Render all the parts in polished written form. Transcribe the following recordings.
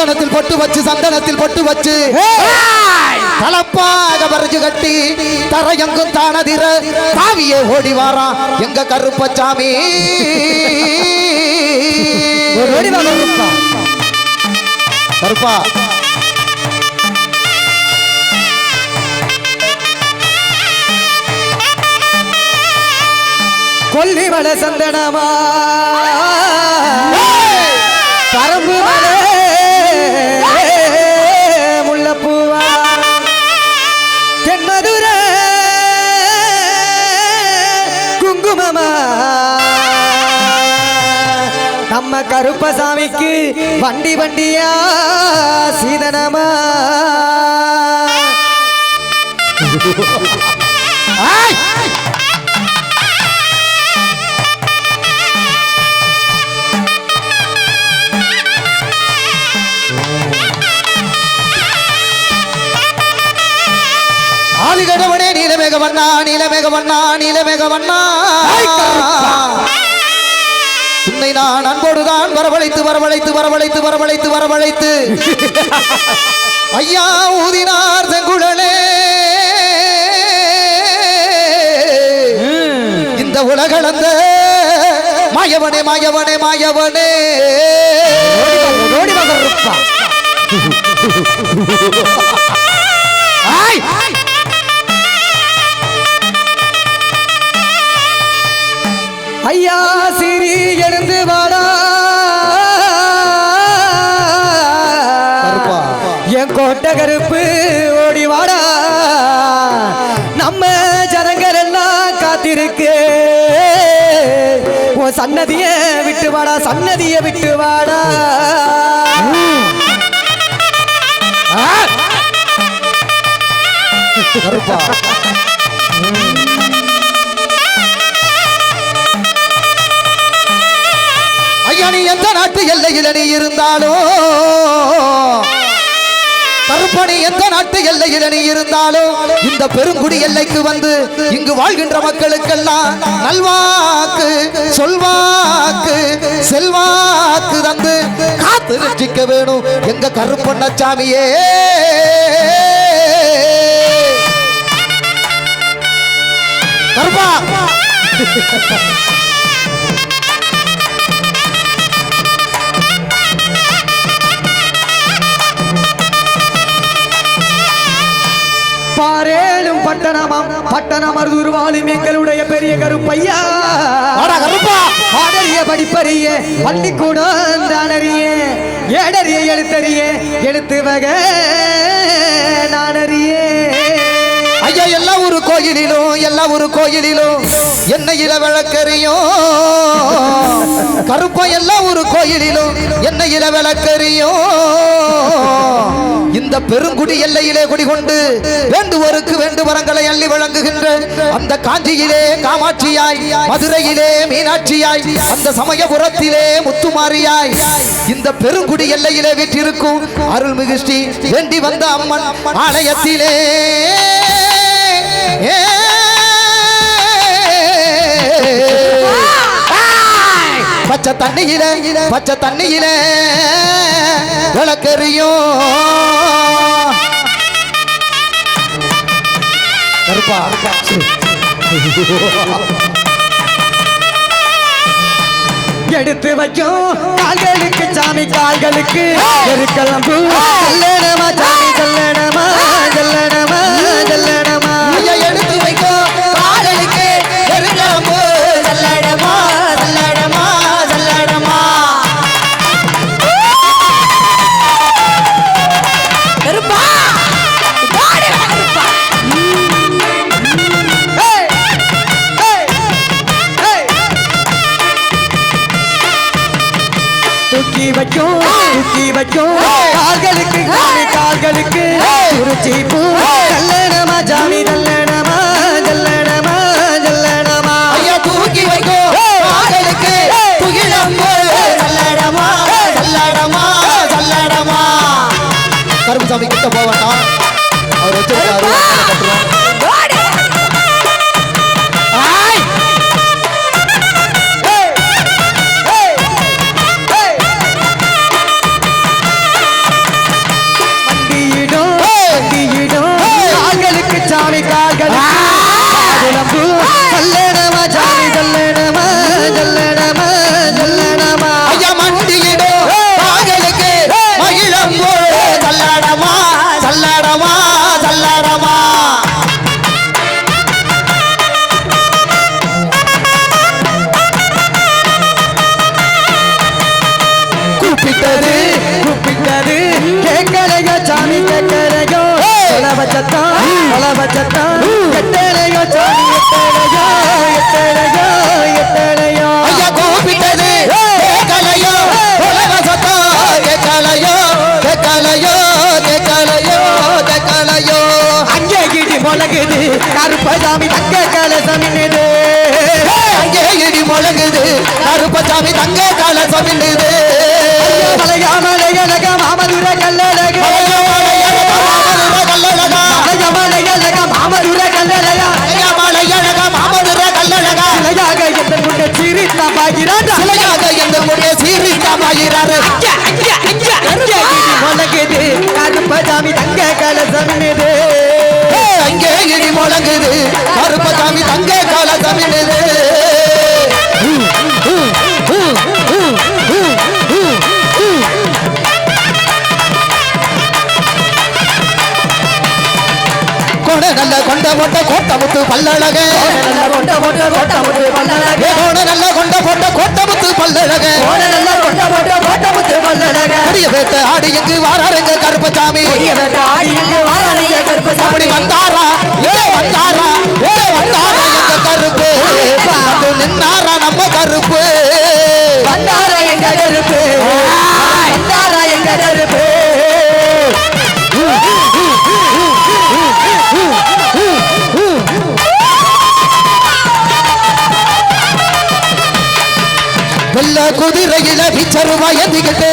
சந்தனத்தில் பொட்டு வச்சு தலப்பாக பறிச்சு கட்டி தரையெங்கும் தானதிர தாவியே ஓடி வாரான் எங்க கருப்பசாமி. கருப்பா கொல்லிமல சந்தனமா பரம்பு முல்லப்பூவா தென்மதுர குங்குமமா நம்ம கருப்பசாமிக்கு வண்டி வண்டியா சீதனமா. ஆதிகடவனே நீலமேகவண்ணா உன்னை நான் அன்போடுதான் வரவழைத்து ஐயா ஊதினார் செங்குழலே இந்த உலகளந்த மாயவனே ஐயா சிறி எழுந்து வாடா என் கோட்டை கருப்பு ஓடி வாடா நம்ம ஜனங்கள் எல்லாம் காத்திருக்கு உன் சன்னதிய விட்டு வாடா கருப்பா ஐயா நீ எந்த நாட்டு எல்லையில் நீ இருந்தாலும் கருப்பணி எந்த நாட்டு எல்லையில் நீ இருந்தாலும் இந்த பெருங்குடி எல்லைக்கு வந்து இங்கு வாழ்கின்ற மக்களுக்கெல்லாம் நல்வாக்கு சொல்வாக்கு செல்வாக்கு தந்து காத்து ரட்சிக்க வேணும் எங்க கருப்பண்ணசாமியே. கருப்பா பாரேலும் பட்டணம் அருதுருவாலும் எங்களுடைய பெரிய கருப்பையா ஆடறிய படிப்பறிய பள்ளிக்கூடம் தானறிய ஏடறிய எழுத்து வகை நானறிய. ஐயா எல்லா ஒரு கோயிலிலும் எண்ணெயில விளக்கறியும் கருப்பா எல்லா ஒரு கோயிலிலும் எண்ணெயில விளக்கறியும் இந்த பெருங்குடி எல்லையிலே குடிகொண்டு வேண்டுவோருக்கு வேண்டு வரங்களை அள்ளி வழங்குகின்ற அந்த காஞ்சியிலே காமாட்சியாய் மதுரையிலே மீனாட்சியாய் அந்த சமயபுரத்திலே முத்துமாரியாய் இந்த பெருங்குடி எல்லையிலே வீற்றிருக்கும் அருள்மிகு ஸ்ரீ வேண்டி வந்த அம்மன் ஆலயத்திலே பச்சை தண்ணியில விளக்கறியும் கருப்பா எடுத்து வைக்கும் கால்களுக்கு சாமி கால்களுக்கு எருக்கலம்பு ஜல்லடமா சாமி ஜல்லடமா எடுத்து வைக்கும் கால்களுக்கு எருக்கலம்பு ஜல்லடமா கருப்பா தூக்கி வைக்கும் கால்களுக்கு ஒரு சீப்பு ஜல்லடமா சாமி ஜல்லடமா ஐயா தூக்கி வைக்கும் கால்களுக்கு துகிலம்பு ஜல்லடமா கருப்புசாமி கிட்ட போவானா அவர் வச்சிருக்காரு முழங்குது கருப்பசாமி தங்க கலசம் மின்னுது அங்கே இடி முழங்குது கருப்பசாமி தங்க கலசம் மின்னுது மலையாமலையழக மாமதுர கல்லழக மலையாமலையழக மாமதுர கல்லழக சிலையாக எந்த முன்னே சீரித்தாமாகிறார் சிலையாக எந்த முன்னே சீரித்தாமாகிறார் முழங்குது கருப்பசாமி தங்க கலசம் மின்னுது அங்கே இடி முழங்குது கருப்பசாமி தங்க கலசம் மின்னுது கொட நல்ல கொண்ட போட்ட கோட்டமுத்து பல்லழக கொண்ட போட்ட கோட்டமுத்து பல்லழக கொட நல்ல கொண்ட போட்ட கோட்டமுத்து பல்லழக கொண்ட போட்ட கோட்டமுத்து பல்லழக பெரிய பேட்ட ஆடி எங்கு வாராருங்க கருப்பசாமி அப்படி வந்தாரா ஏ வந்தாரா ஏ வந்தாரா எங்க கருப்பு வந்து நின்னாரா நம்ம கருப்பு வந்தாரா எங்க கருப்பு வந்தாரா எங்க கருப்பு வெள்ள குதிரையில பிச்சருவாய் எதுக்கிட்டு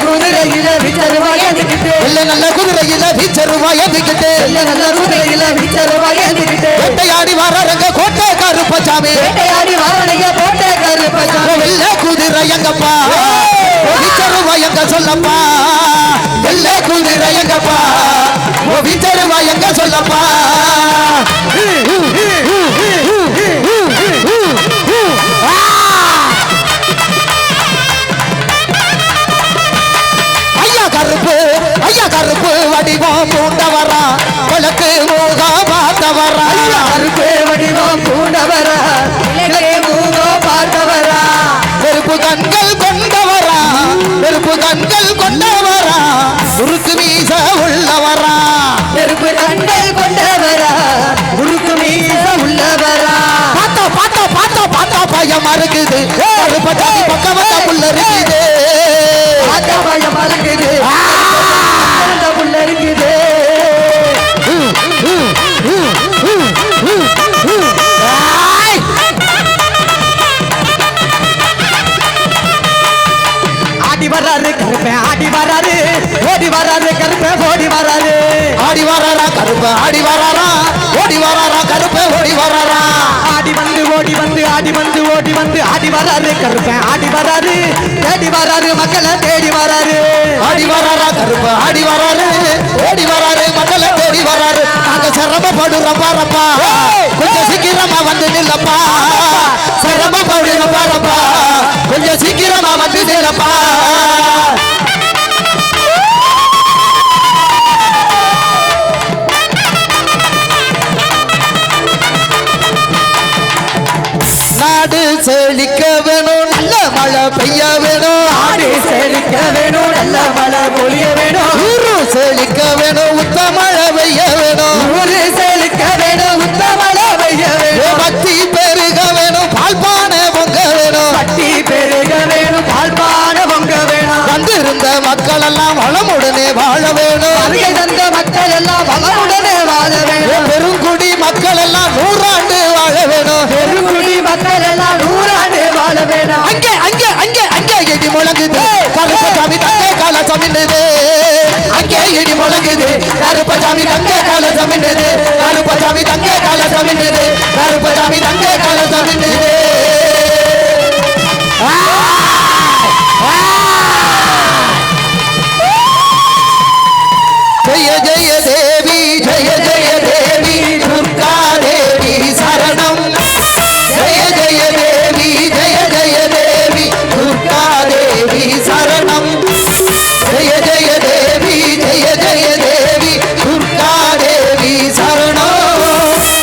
குதிரையில விச்சருவாய் எதுக்கிட்டு வெள்ள நல்ல குதிரையில பிச்சருவாய் எதுக்கிட்டு நல்ல குதிரையில விச்சருவாய் எதுக்கிட்டு வேட்டையாடி வராருங்க கோட்டை கருப்பசாமி வேட்டையாடி வாரணைய போட்ட கருப்பசாமி வெள்ள குதிரை எங்கப்பா பிச்சருவாய் எங்க சொல்லப்பா வெள்ள குதிரை எங்கப்பா பிச்சருவாய் எங்க சொல்லப்பா ஐயா கருப்பு வடிவம் பூண்டவரா விளக்கு மூகம் பார்த்தவரா கருப்பு வடிவம் பூண்டவரா மூகம் பார்த்தவரா நெருப்பு கண்கள் கொண்டவரா நெருப்பு கண்கள் கொண்டவரா உருக்கு மீச உள்ளவரா நெருப்பு கண்கள் கொண்டவரா உருக்கு மீச உள்ளவரா பார்த்தா பார்த்தா பார்த்தா பார்த்தா பயமா இருக்குது கருப்பசாமி பக்கம் வந்த புள்ள இருக்குது பார்த்தா பயமா இருக்குது புள்ள இருக்குது ஆடி வராரு கருப்பேன் ஆடி வராரு ஓடி வராரு கருப்பேன் ஓடி வராரு ஆடி வராரா கருப்பு ஆடி வராரா ஓடி வராரா கருப்பு ஓடி வராரா ஆடி வந்து ஓடி வந்து ஆடி வந்து ஓடி வந்து ஆடி வராரு கருப்பேன் ஆடி வராரு தேடி வராரு மக்களை தேடி வராரு ஆடி வராரா கருப்பு ஆடி வராரு ஓடி வராரு மக்களை தேடி வராரு நாங்க சிரமப்படுறோம் பாரப்பா கொஞ்சம் சீக்கிரமா வந்து நில்லப்பா சிரமப்படுறோம் பாரப்பா கொஞ்சம் சீக்கிரமா வந்து நில்லப்பா நாடு செழிக்க வேணும் நல்ல மழை பெய்ய வேணும் ஆடி செழிக்க வேணும் நல்ல மழை பொழிய வேணும் ஊரு செழிக்க வேணும் உத்த மழை பெய்ய வேணும் ஊரு செழிக்க வேணும் உத்த மழை பெய்ய வேணும் பக்தி பெருக வேணும் பால்பானை பொங்க வேணும் பட்டி பெருக வேணும் பால்பான பொங்க வேணும் வந்திருந்த மக்கள் எல்லாம் வளமுடனே வாழ வேணும் வருகை தந்த மக்கள் எல்லாம் வளமுடனே வாழ வேணும் பெருங்குடி மக்கள் எல்லாம் 100 ஆண்டு வாழ வேணும் பெருங்குடி மக்கள் எல்லாம் 100 ஆண்டு வாழ வேணும் அங்கே அங்கே அங்கே அங்கே இடி முழங்குது கருப்பசாமி தங்க கலசம் மின்னுது அங்கே இடி முழங்குது கருப்பசாமி தங்க கலசம் மின்னுது கருப்பசாமி தங்க கலசம் மின்னுது கருப்பசாமி தங்க கலசம் மின்னுது ஜெய ஜெய தேவி ஜெய ஜெய தேவி துர்கா தேவி சரணம் ஜெய ஜெய தேவி ஜெய ஜெய தேவி துர்கா தேவி சரணம் ஜெய ஜெய தேவி ஜெய ஜெய தேவி துர்கா தேவி சரணம்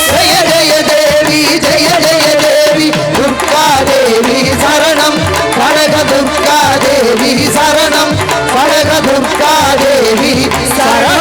ஜெய ஜெய தேவி ஜெய ஜெய தேவி துர்கா தேவி சரணம் கனக துர்கா தேவி சரணம் கனக துர்கா தேவி சரணம்